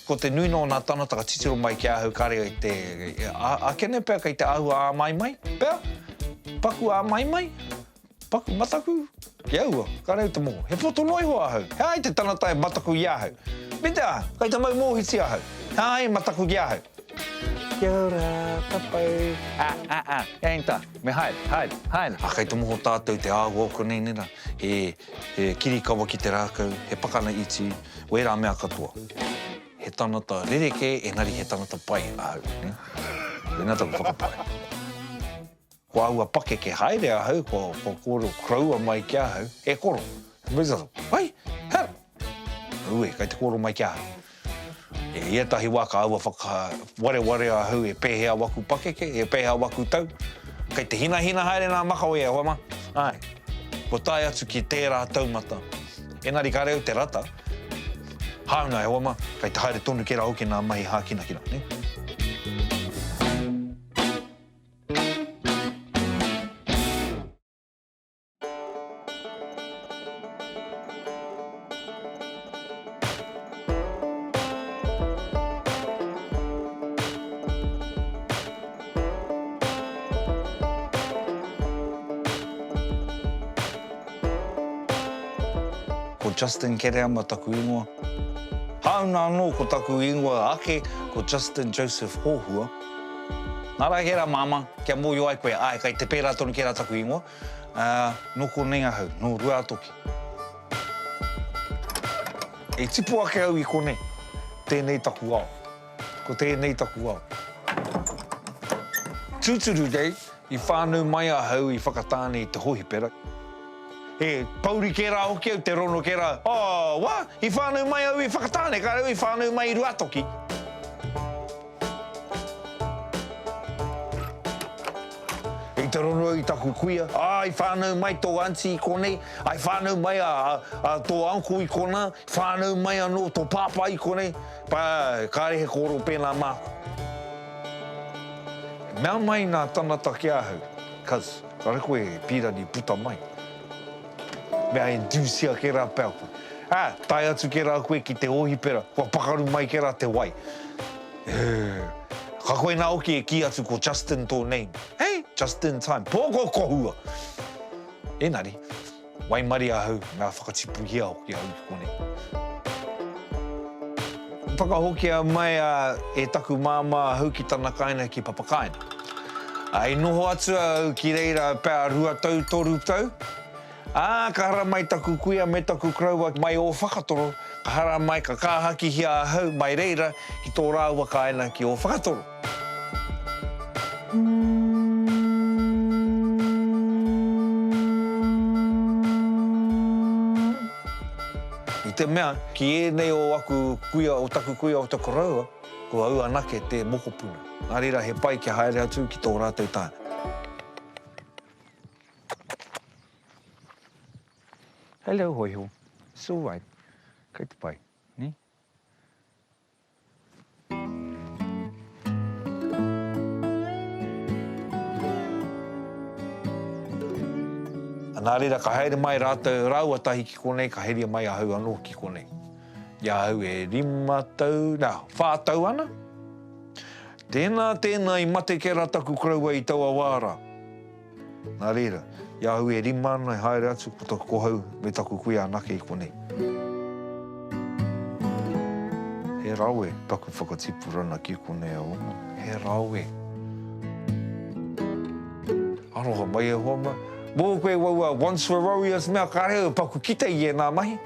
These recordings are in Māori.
ko te nui no nā tanata ka titiro mai ki ahau kare i te... A kene pēr kei te ahu a mai mai, pēr? Paku a mai mai? Paku mataku? Ki aua, kare te moho. He poto noi ho ahau. He ai te tanata e mataku i ahau. Me te a, kei te mau mōhiti ahau. He ai mataku i ahau. Kia ora, papai. Enta, me haere. A kei te moho tātou te āua o konei nera. He kirikawa ki te rākau, he pakana iti, wera mea katoa. He tanata rereke, engari he tanata pai ahau. Wena taku whakapai. Ko aua pake ke haere ahau, ko koro kraua mai ki ahau, e koro. Mezaro, ai, hera. Ue, kei te koro mai ki ahau. E ietahi wā ka aua whaka ahau e pēhea waku pakeke, e pēhea waku tau. Kei te hina haere nā makawe e hoa ma. Ai, ko tai atu ki tērā taumata. Engari ka reo te rata. Hauna e hoa ma, kei te haere tonu kera hoki nā mahi hākinakina, ne? Ko Justin Kereama taku ingoa. Hauna anō ko taku ingoa ake ko Justin Joseph Hōhua. Nara hera mama, kia mōio ai koe, ai kai te pērā tonu kera taku ingoa. Noko nei ahau, no rua atoki. E tipu ake au I konei, tēnei taku ao. Ko tēnei taku ao. Tūturu dei, I whānau mai ahau I whakatāne I te hohipera. E pauri kera hoki au te rono kera. Oh, wā, I whānau mai au I whakatāne, ka reo I whānau mai I ruatoki. E te rono I taku kuia. I whānau mai tō auntie I konei. Ai whānau mai tō uncle I kona. Whānau mai anō tō pāpā I konei. Pa, kāre he koro pēnā māku. Mea mai nā tanata ki ahau. Cuz, kare koe pīrani puta mai. Mea e dusia ke rā pēr koe. Tai atu ke rā koe ki te ohipera. Kua pakaru mai ke rā te wai. Ka koe nā oki e ki atu ko Justin tō name. Hey, just in time. Pōko kohua. Engari, wai mari ahau, mea whakatipu hia hoki au ki konei. Whakahokia mai e taku māma ahau ki tana kaina ki papakaina. E noho atu au ki reira pēr 2 tau, 3 tau. Ka hara mai taku kuia me taku kraua mai o whakatoro. Ka hara mai ka kāhaki hia ahau mai reira ki tō rāua kaina ki o whakatoro. I te mea, ki ēnei o aku kuia o taku kuia o taku raua, ko au anake te mokopuna. Nā reira he pai ki haere atu ki tō rātou tāna. Hello, hoiho. It's all right. Kei te pai, ne? Nā reira, ka haere mai rātou rauatahi ki konei, ka heria mai ahau anō ki konei. Ia hau e 5 tau, 4 tau ana. Tēnā I mate ke rā taku kraua I taua wāra. Nā reira, ia hau e 5 ana I haere atu ko taku kohau me taku kuia anake I konei. He rawe, taku whakatipu rana ki konei a oma. He rawe. Aroha mai e hoa. Mō koe waua once for warriors mea ka reo paku kita I e nā mahi.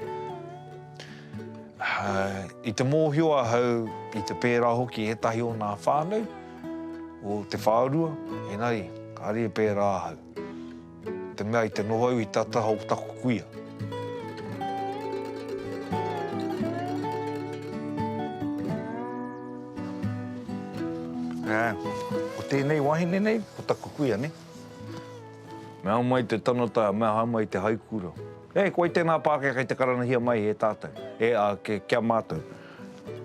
I te mōhioa hau I te pērā hoki he tahi o nā whānau o te whārua, engari, ka rea pērā hau. Te mea I te nohau I tataha o taku kuia. O tēnei wahine nei, o taku kuia, ne? Mea mai te tanata, mea mai te haikura. Koe tēnā Pākehā kei te karanahia mai he tātou, kia mātou.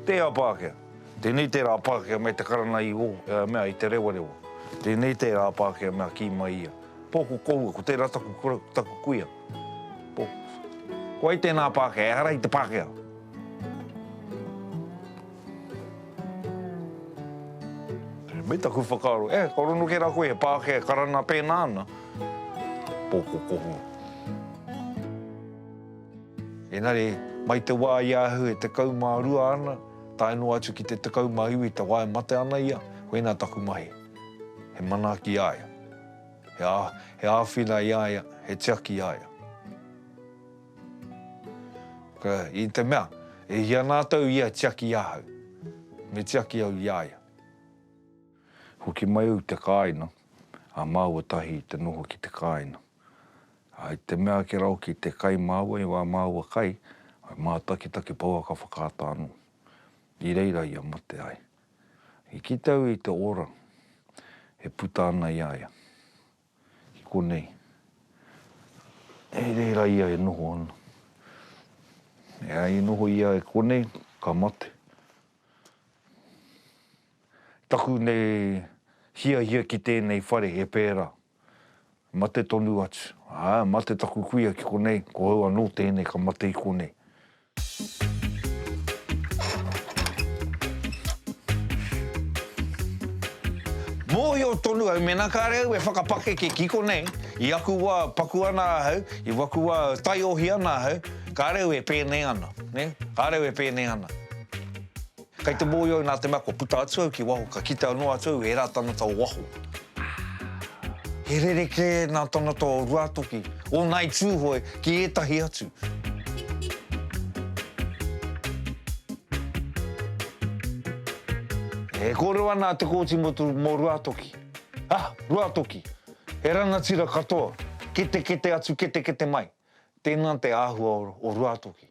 Tēnā Pākehā. Tēnei tērā Pākehā mai te karanahi o, mea I te rewa. Tēnei tērā Pākehā mea ki mai ia. Pōko kohua, ko tērā taku kuia. Koe tēnā Pākehā, e hara I te Pākehā. me taku whakaro. Korono ke rā koe, he Pākehā karana pēnā ana. Pōko kohu. Engari, mai te wā i ahu e te kaumārua ana, taino atu ki te kaumāiwi, te wā e mate ana ia, koina taku mahi. He manaki aia. He āwhina i aia, he tiaki aia. Ka i te mea, e hia nātou ia tiaki ahau. Me tiaki au i aia. Hoki mai au te kāina, a māua tahi te noho ki te kāina. Ai te mea ke rau ki te kai māua, i wā māua kai, ai mātakitaki paua ka whakātāno. I reira ia mate ai. I ki tau i te ora, he puta ana i aia. I konei. E reira ia e noho ana. E ai noho ia e konei, ka mate. Taku nei hia ki tēnei whare e pērā. Mate tonu atu. Mate taku kuia ki konei, ko hau anō tēnei ka mate i konei. Mōhi o tonu au, mena kāre au e whakapake ke ki konei, i aku wā paku ana hau, i waku wā tai ohi ana hau, kāre au e pēnei ana. Ne? Kāre au e pēnei ana. Kei te mōhi au nā te mea ko puta atu au ki waho, ka kita anō atu au e rā tanata o waho. He rereke nā tanata o ruatoki, o nai tūhoi ki ētahi atu. E kōrua nā te kōti mō ruatoki. Ruatoki. He rangatira katoa. Kete atu, kete mai. Tēnā te āhua o ruatoki.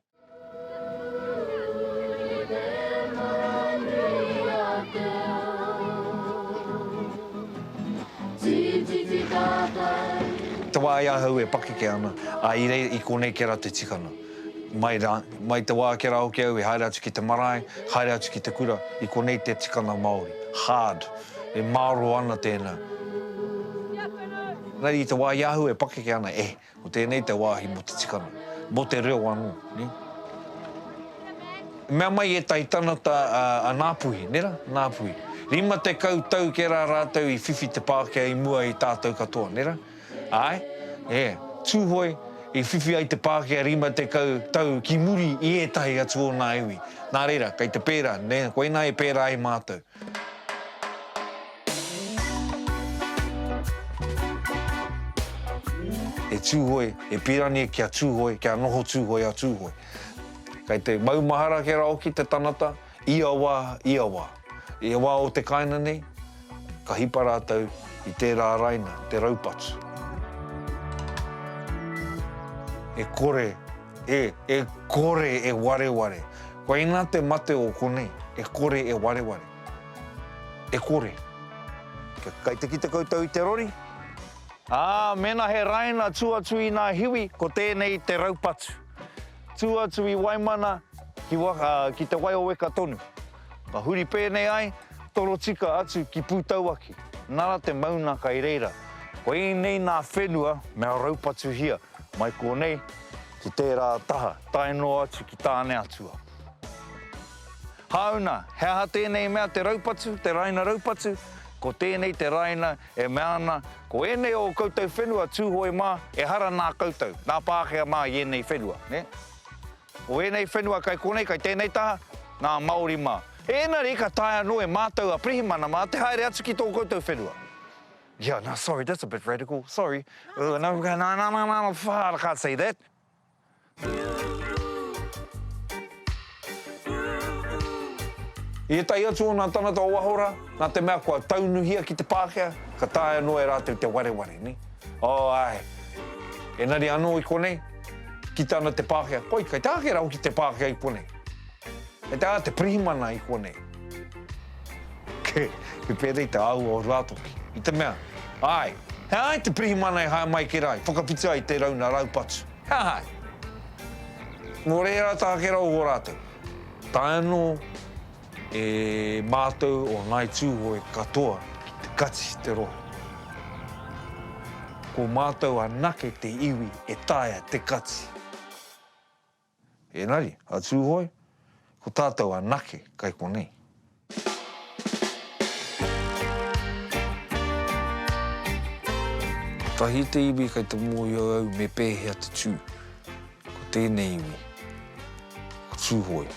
Te wā ia hau e pakeke ana, i rei i konei kera te tikana. Mai te wā kera hoki au e haere atu ki te marae, haere atu ki te kura, i konei te tikana Māori. Hard. E māro ana tēnā. Nari i te wā ia hau e pakeke ana, o tēnei te wāhi mo te tikana. Mo te reo anō, ne? Mea mai e tai tanata a Ngāpuhi, nera? Ngāpuhi. Rima te tau ke rā rātou i whiwhi te Pākehā i mua i tātou katoa, nera? Ai? Tūhoi i whiwhi ai te Pākehā rima te tau ki muri i ētahi atu o nā iwi. Nā reira, kei te pērā, ne? Koina e pērā i mātou. E tūhoi, e pirani kia tūhoi, kia noho tūhoi a tūhoi. Kei te maumahara ke rao ki te tanata, ia wā. Ia wā o te kaina nei, ka hipa rātou i tērā raina, te raupatu. E kore e wareware. Koina te mate o konei, e kore e wareware. E kore. Kei te ki te koutou i te rori? Mena he raina tuatu i nā hiwi, ko tēnei te raupatu. Tuatu i Waimana ki te Waioweka tonu. Ka huri pēnei ai, toro tika atu ki Pūtauaki. Nara te maunaka i reira. Ko i nei nā whenua, mea raupatu hia. Mai konei, ki tērā taha, taino atu ki tāne atua. Hauna, hea tēnei mea te raupatu, te raina raupatu, ko tēnei te raina e meana, ko enei o koutou whenua tūhoi mā, e hara nā koutou, nā Pākehā mā i enei whenua, ne? O enei whenua kai konei, kai tēnei taha, nā Māori mā. Engari ka tae anō e mātou a prihimana mā, te haere atu ki tō koutou whenua. Yeah, no, sorry, that's a bit radical, sorry. No, I can't say that. I tai atu o nā tanata o wahora, nā te mea kua taunuhia ki te Pākehā, ka tae anō e rātou te wareware, ne? Ai. Engari anō i konei, ki tāna te Pākehā. Koi, kai tā ke rau ki te Pākehā i konei. E tā te prihimana i konei. Ke pērei te au o rātoki. I te mea. Ai. Hei te prihimana i hae mai ki rai. Whakapita i te rauna raupatu. Hei. Mō reira tā ke rau o rātou. Tā anō e mātou o nai tūhoi katoa ki te kati te rohe. Ko mātou a nake te iwi e taia te kati. Engari, a tūhoi, ko tātou a nake kai konei. Tahi te iwi kai te mōhio au me pēhea te tū. Ko tēnei iwi. Ko tūhoi.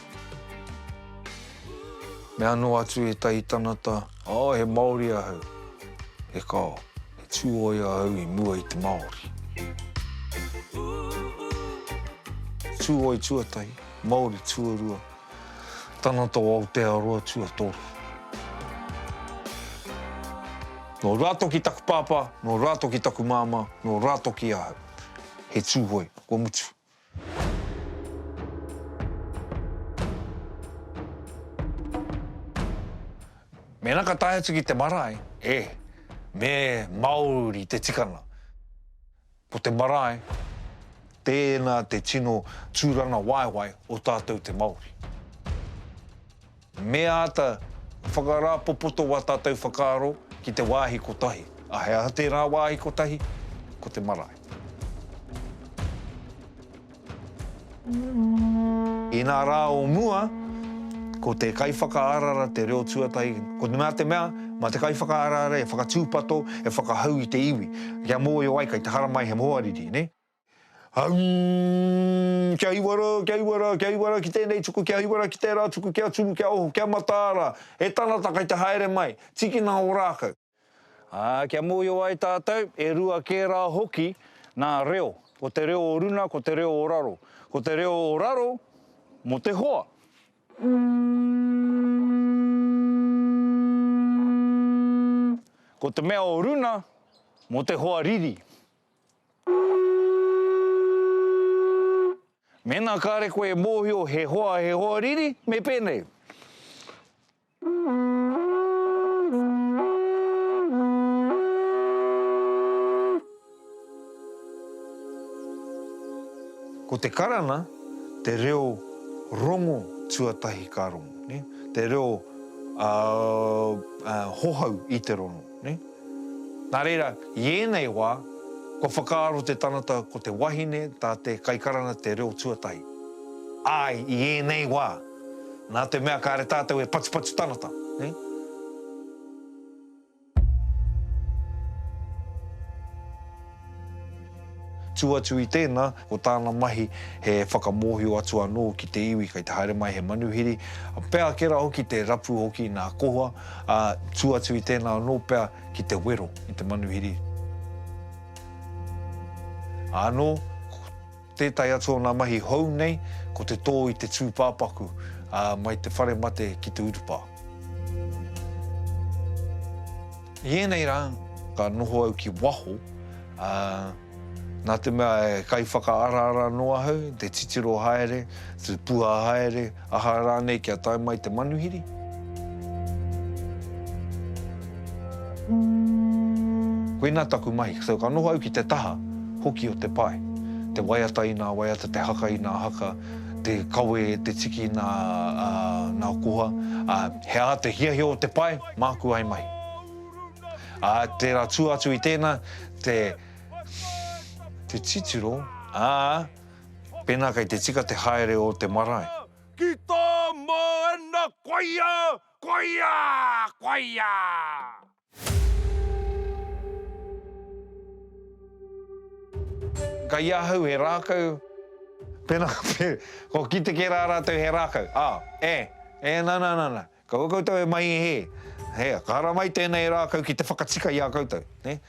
Me anō atu e tahi tanata, he Māori ahau. E kao, he tūhoi ahau I mua I te Māori. Tūhoi tuatahi, Māori tuarua. Tanata o Aotearoa tuatoru. No rātoki taku pāpā, no rātoki taku māma, no rātoki ahau. He tūhoi, kua mutu. Me naka tae atu ki te marae, me Māori te tikana. Ko te marae, tēnā te tino tūrana waiwai o tātou te Māori. Me āta whakarāpopoto wa tātou whakaaro ki te wāhi kotahi. A hea tērā wāhi kotahi, ko te marae. I nā rā o mua, ko te kaiwhakaarara te reo tuatahi. Ko te mea, ma te kaiwhakaarara e whakatūpato, e whakahau I te iwi. Kia mōio ai kai te haramai he moariri, ne? Kia iwara, kia iwara, kia iwara ki tēnei tuku, kia iwara ki tērā tuku, kia tunu, kia oho, kia mataara. E tanata kai te haere mai, tikina o rākau. Kia mōio ai tātou, e rua kērā hoki nā reo. Ko te reo o runa, ko te reo o raro. Ko te reo o raro, mo te hoa. Ko te mea o runa, mo te hoa riri. Mena kāre koe mōhio he hoa riri, me pēnei. Ko te karana, te reo rongo tuatahi ka rongo, ne? Te reo hohau I te rongo, ne? Nā reira, I ēnei wā, ko whakaaro te tanata ko te wahine tā te kaikarana te reo tuatahi. Ai, I ēnei wā, nā te mea kāre tātou e patu tanata, ne? Tuatu I tēnā, ko tāna mahi he whakamōhio atu anō ki te iwi kai te haere mai he manuhiri. Pea kera hoki te rapu hoki nā koha, tuatu I tēnā anō pea ki te wero I te manuhiri. Anō, tētai atu o nā mahi hou nei, ko te tō I te tūpāpaku mai te whare mate ki te urupā. I ēnei rā, ka noho au ki waho, nā te mea e kai whakaarara noa hau, te titiro haere, te puha haere, aha rānei kia tai mai te manuhiri. Koe nā taku mahi, so ka noho au ki te taha, hoki o te pai. Te waiata I nā waiata, te haka I nā haka, te kawe, te tiki nā koha. He a te hiahia o te pai, māku ai mai. Tērā tū atu I tēnā, te titiro, pēnā kai te tika te haere o te marae. Ki tā moena koia, koia, koia! Ka ia hau he rākau, pēnā, ko ki te kera rātou he rākau. Nā. Ka koutou e mai he, ka hara mai tēnei rākau ki te whakatika I a koutou, ne?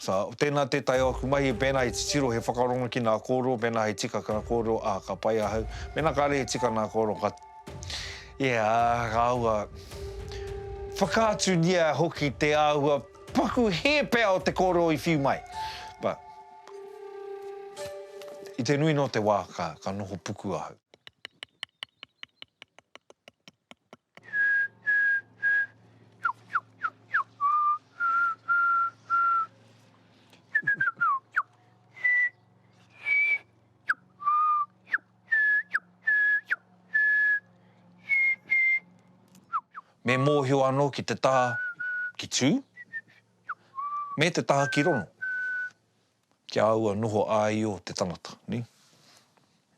Tēnā te tai aku mahi, pēnā he titiro he whakaronga ki nā kōro, pēnā he tika ka kōro, ka pai ahau. Pēnā kāre he tika nā kōro, ka aua. Whakaatu nia hoki te aua, paku he pēa o te kōro I whiu mai. But, I te nui no te wā, ka noho puku ahau. Me mōhio anō ki te taha ki tū, me te taha ki rono. Kia aua noho ai o te tanata, ni?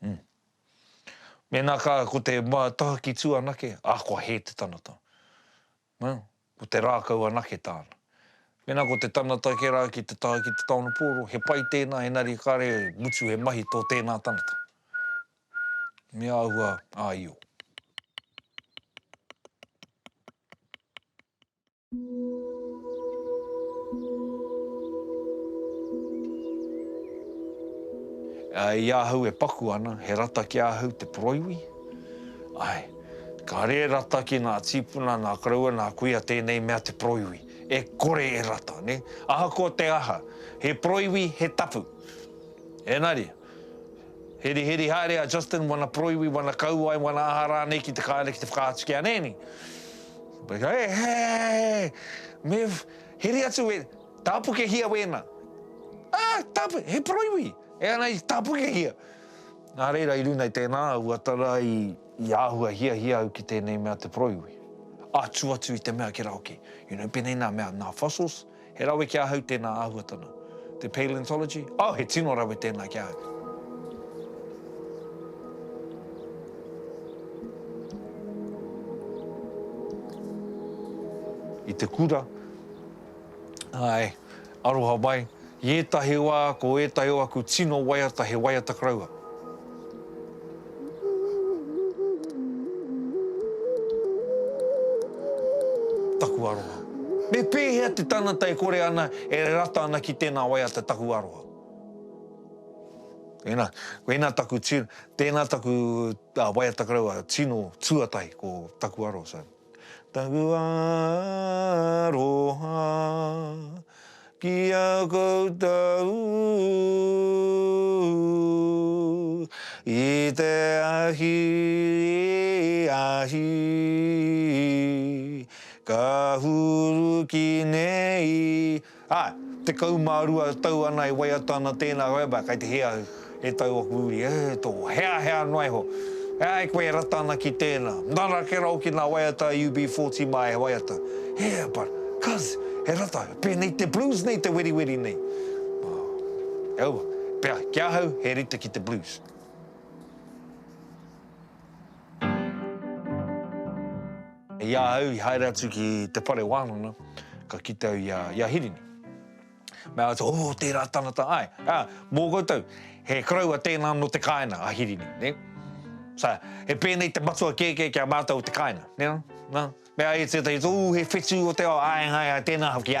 Me nā kā ko te taha ki tū anake, ko he te tanata. Ko te rākau anake tāna. Mena ko te tanata ke rā ki te taha ki te taona pōro, he pai tēnā, engari kāre mutu he mahi tō tēnā tanata. Me āhua āio. I āhau e paku ana, he rata ki āhau te poroiwi. Ai, ka re rata ki ngā tīpuna, ngā karaua, ngā kuia tēnei mea te poroiwi. E kore e rata, ne? Aha ko te aha. He poroiwi, he tapu. Engari, heri haere a Justin, wana poroiwi, wana kauai, wana ahara nei ki te kāre ki te whakaatuki a nēni. Hei, me heri atu e, tāpuke hia wēna. Tāpu, he poroiwi. E anai, tāpuke hia. Nā reira, i runa i tēnā, uatara i āhua hia au ki tēnei mea te poroiwi. Atu i te mea ki rauke. You know, penei nā mea, nā fossils, he rawe ki āhau tēnā āhuatana. Te paleontology, he tino rawe tēnā ki āhau. I te kura, ai, aroha mai, i etahi wā, ko etahi wā, ku tino waiata, he waiata kraua. Taku aroha. Me pēhea te tanata e kore ana, e rata ana ki tēnā waiata taku aroha. Koina taku tino, tēnā taku waiata kraua, tino tuatai ko taku aroha. So. Taku aroha, ki a koutou, i te ahi, ka huru ki nei. Te kaumārua tau ana i waiata ana tēnā waiba, kai te hea, e tau aku uri, tō hea noai ho. Koe rata ana ki tēnā. Nara ke rau ki nā waiata UB40 mai he waiata. But, cuz, he rata, pēnei te blues nei, te weri nei. Ewa, pēr, kia hau, he rita ki te blues. Ia hau, i haere atu ki te whare wānana, ka kita au ia hirini. Mea atu, tērā tanata, mō koutou, he kraua tēnā no te kāina a hirini, ne? So, he pēnei te matua kēkē kia mātou te kāina, ne? Mea e te tei, he whetū o te ao, tēnā haki,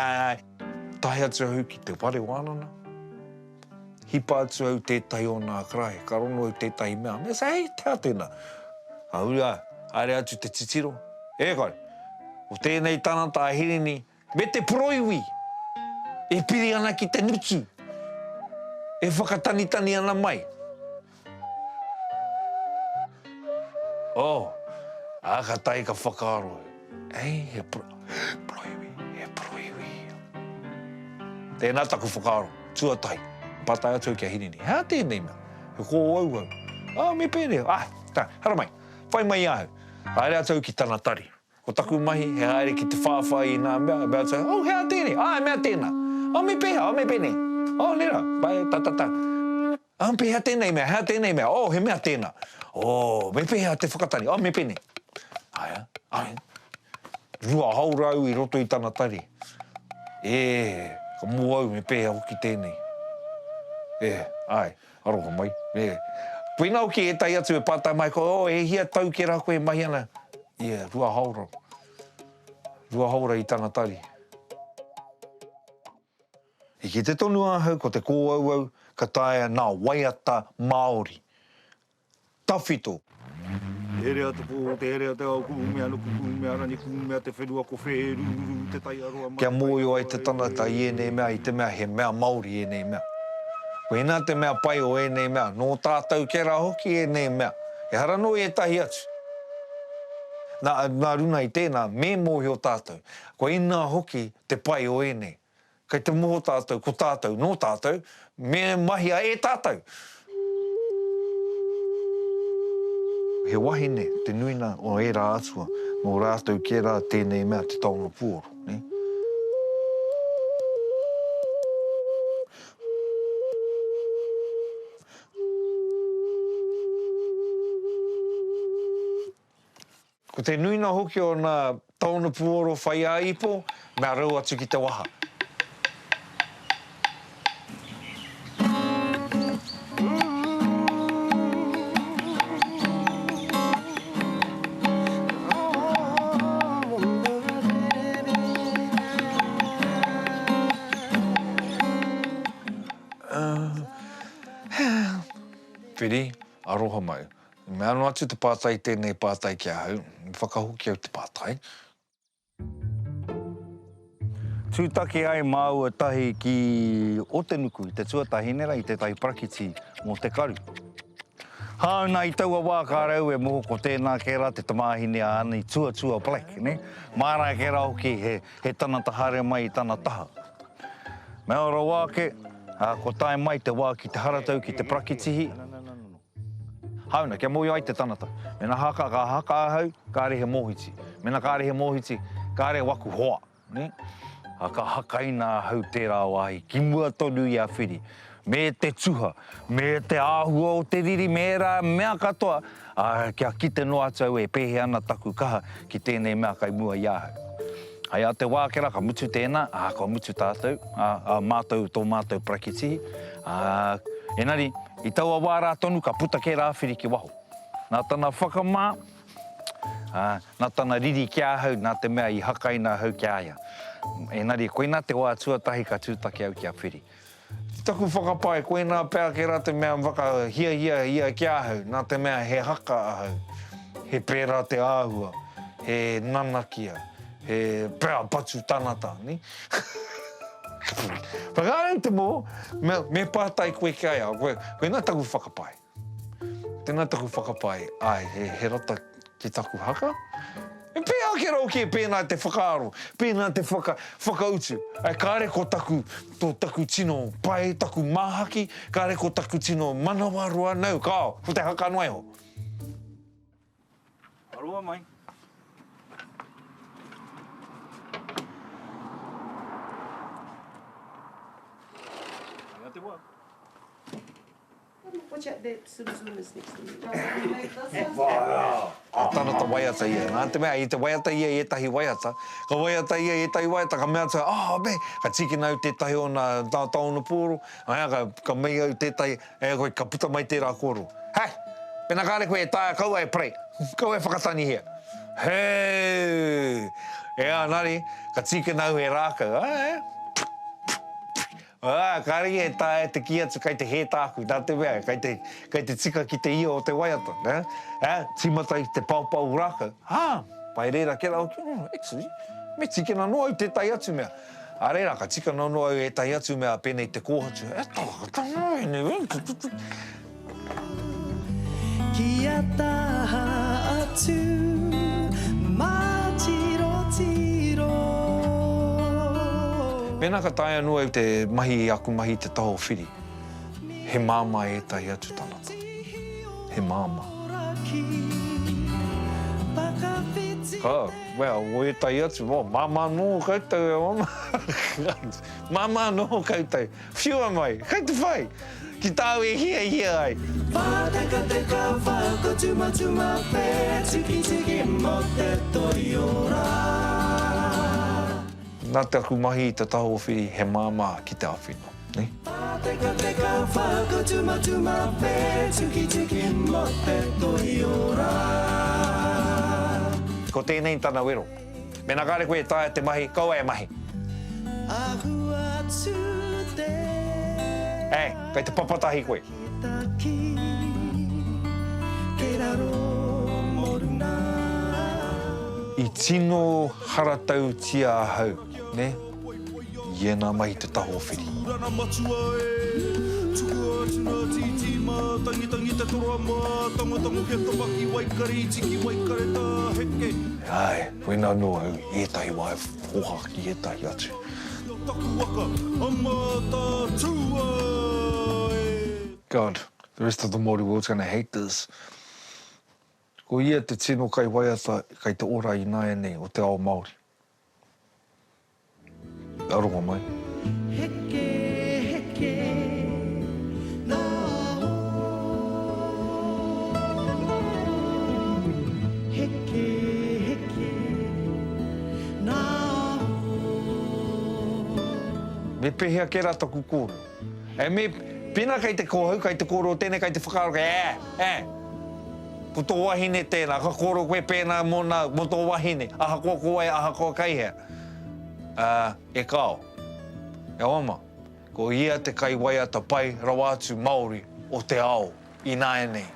Tahi atu au ki te whare wānana. Hipa atu au tētai o nā karae, ka rono au tētai mea. Mea sa, te tēnā. Haere atu te titiro. Kore, o tēnei tanata a hirini, me te poroiwi, e piri ana ki te nutu, e whakatanitani ana mai. Ka tai ka whakaaro. He poroiwi, he poroiwi. Tēnā taku whakaaro, tuatai, patai atu ki a hirini. Hea tēnei mea, he ko au. Me pēne, hara mai, whai mai ahu. Haere atu ki tana tari. Ko taku mahi, he haere ki te whāwhai i nā mea, mea atu, hea tēnei, mea tēnā. Me pēha, me pēne. Nera, bai, ta. Me pēha tēnei mea, he mea tēnā. Me pēha te whakatari, me pēne. Rua haura au i roto i tana tari. Ka mua au me pēha hoki tēnei. Aroha mai. Koe nau ki e tai atu e pātai mai ko, he hia tau ke rā koe mahi ana. Rua haura. Rua haura i tana tari. I ki te tonu ahau, ko te kōauau, ka taia nā waiata Māori. Tawhito. Te ere atu pō, te ere atu au kumea, nuku kumea, rani kumea, te whenua ko wheruru, te tai aroa mai. Kia mōio ai te tanata i enei mea, i te mea he mea Māori enei mea. Ko ena te mea pai o enei mea, nō tātou ke rā hoki enei mea. E hara no e tahi atu. Nā runa i tēnā, me mōhio tātou. Ko ena hoki te pai o enei. Kei te moho tātou, ko tātou, no tātou, me mahia e tātou. He wahine, te nuina o e rā atua, nō rātou ke rā tēnei mea te tauna pōro, ne? Ko te nuina hoki o nā tauna pōro whai a ipo, mea rau atu ki te waha. Whiri, aroha mai. Me anu atu te pātai tēnei pātai kia hau. Whakahoki au te pātai. Tūtake ai māua tahi ki Otenuku, i te tuatahinera, i te tahi prakiti mō te karu. Hauna i taua wā kārau e moho ko tēnā kera te tamāhine ana i tuatua black, ne? Mārā kera hoki he tanata hare mai i tana taha. Me ora wāke, ko tae mai te wā ki te haratau ki te prakitihi. Hauna, kia mohi ai te tanata. Mena haka ka haka ahau, kāre he mohiti. Mena kāre he mohiti, kāre waku hoa, ne? Ka haka ina hau tērā wāhi, ki mua tonu i a whiri. Me te tuha, me te āhua o te riri, me rā mea katoa, kia kite no atau e pehe ana taku kaha ki tēnei mea kai mua i ahau. Ai a te wākera, ka mutu tēnā, ka mutu tātou, mātou tō mātou prakitihi. Enari, i taua wārā tonu, ka puta ke rā whiri ki waho. Nā tana whakamā, nā tana riri kia hau, nā te mea i hakaina hau kia aia. Enari, koina te wā tuatahi ka tūtake au kia whiri. Taku whakapai, koe nā pēr ke rā te mea waka hia kia hau, nā te mea he haka ahau, he pērā te āhua, he nanakia, he pēr patu tanata, ni? Whakarau te mō, me pātai koe kia ia, koe nā taku whakapai. Tēnā taku whakapai, ai, he rata ki taku haka? E pēr ke rau ke pēnā te whakaaro, pēnā te whakautu. Ai kāre ko taku tino pai, taku māhaki, kāre ko taku tino manawarua nau, kāo, ko te haka noe ho. Aroa mai. Ai te wā. Watch out, that Suzume is next to you. Tanata waiata ia. Nā te mea, i te waiata ia e tahi waiata. Ka waiata ia e tahi waiata, ka mea tua, me, ka tiki nau tētahi o nā tauna pōro, ka mei au tētahi, koe ka puta mai tērā kōro. Hei, pena kāre koe e tāia, kau ai prei. Kau ai whakatani hea. Hei, nari, ka tiki nau e rākau. Kāre e tāia te ki atu kai te he tāku, nā te mea, kai te tika ki te ia o te waiata. Timata i te paupau rākau. Pai reira kera o ki, actually, me tikena noa au te tai atu mea. A reira, ka tika noa au e tai atu mea pēnei te kōhatu. Kia taha atu, mā tiro tiro. Pēnā ka tae anua au te mahi aku mahi te taho whiri. He māma e tahi atu tanata. He māma. O e tahi atu, māma no koutou. Māma no koutou. Whiua mai, koutou whai. Ki tāu e hia ai. Whāteka teka whaka tuma tuma pē, tiki tiki mo te toiora. Nā te aku mahi i te taho whiri, he māma ki te awhino. Ne? Whāteka teka whaka tuma tuma pē, tiki tiki mo te toiora. Ko tēnei tana wero. Me nā kāre koe tāia te mahi, kau e mahi. Ahu atu te Kei te papatahi koe. taki, ke raro moruna. I tino haratau tia ahau, ne? Iena mai te taho whiri. Rana matua tukua tuna titi mā, tangi te toroa mā, tangotango he tawaki waikari, tiki waikare tā heke. Ai, wena no au, etahi wai whohaki etahi atu. Taku waka, amata tua God, the rest of the Māori world's going to hate this. Ko ia te tino kai waiata, kai te ora i nāia nei o te ao Māori. Aroha mai. Heke, heke, nā heke, heke, nā Me pehea ke rā taku kōro. Me pina kai te kōhau, kai te kōro tēnei, kai te whakaaro kai, ko tō wahine tēnā, ka kōro koe pēnā mō tō wahine, aha kua koe, aha kua kaihea. E kao, e oma, ko ia te kai waiata pai rawātu Māori o te ao i nā e nei.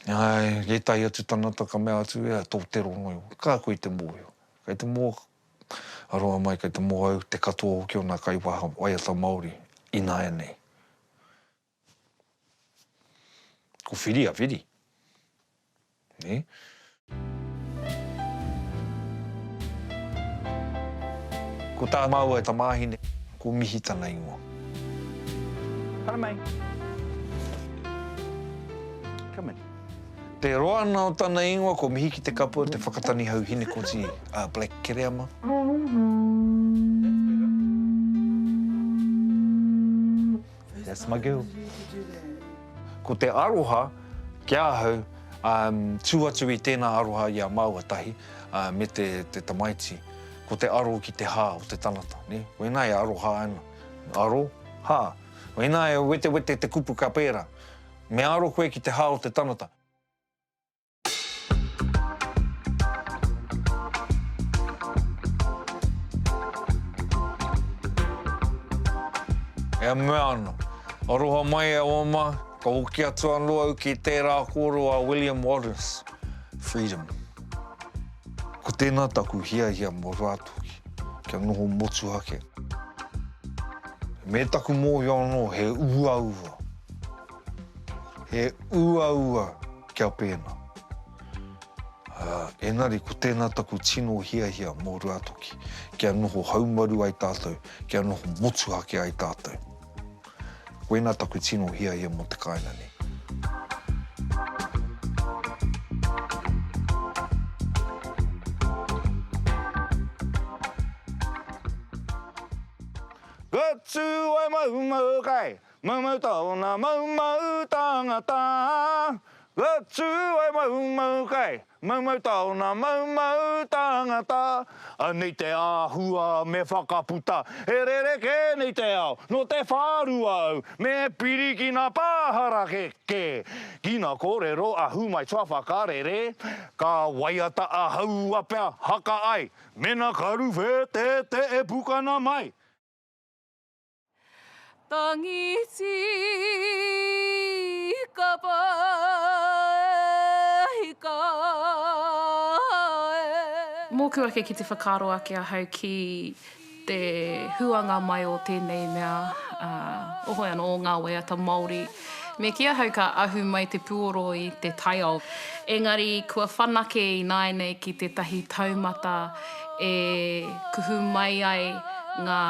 Ai, e tai atu tanata ka mea atu ea tō te rono iu. Kā koe te mō iu. Kei te mō, aroa mai kei te mō au te katoa o ki o nā kai waiata Māori i nā e nei. Ko whiri a whiri. Ne? Ko tā maua e ta māhine, ko mihi tana ingoa. Hara mai. Come in. Te roa nā o tana ingoa, ko mihi ki te kapua, te whakatani hau hine koti Black Kereama. That's my girl. Ko te aroha, kia hau, tū atu i tēnā aroha i a maua tahi, me te tamaiti. Ko te aro ki te hā o te tanata, ne? Wena e aroha ana. Aro, hā. Wena e wete te kupu ka pēra. Me aro koe ki te hā o te tanata. E mea ana. Aroha mai e oma, ka hoki atu anua au ki tērā koro a William Wallace. Freedom. Ko tēnā taku hia mō rātoki, kia noho motu hake. Me taku mōhio anō, he ua. He ua kia pēnā. Engari, ko tēnā taku tino hia mō rātoki, kia noho haumaru ai tātou, kia noho motu hake ai tātou. Koena taku tino hia mō te kaina ni. Gatu ai mau kai, mau tauna mau tangata. Gatu ai mau kai, mau tauna mau tangata. Nei te āhua me whakaputa, e rereke nei te ao, no te whārua au, me piriki nā pāhara ke. Kina kōrero ahu mai tua whakarere, ka waiata ahau apea haka ai, mena karuwhe te e pukana mai. Tangiti ka paika e. Mōku ake ki te whakaro ake a hau ki te huanga mai o tēnei mea ohoi anō o ngā waiata Māori. Me kia hau ka ahu mai te puoro i te taiao. Engari, kua whanake i nāenei ki te tahi taumata e kuhu mai ai ngā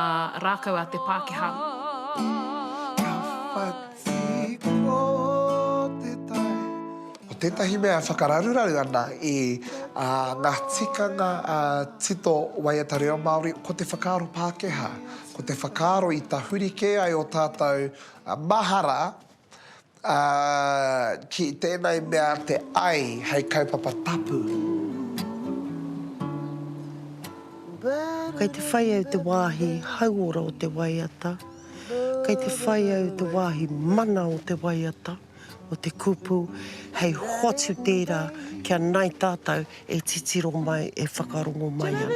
rākau a te Pākehā. O tētahi mea whakararuraru ana e ngā tikanga tito waiata reo Māori, ko te whakaaro Pākehā, ko te whakaaro i ta hurike ai o tātou mahara ki tēnei mea te ai hei kaupapa tapu. Kei te whai au te wāhi hauora o te waiata. Kei te whai au te wāhi mana o te waiata, o te kupu, hei hotu tērā kia nai tātou e titiro mai e whakarongo mai ana.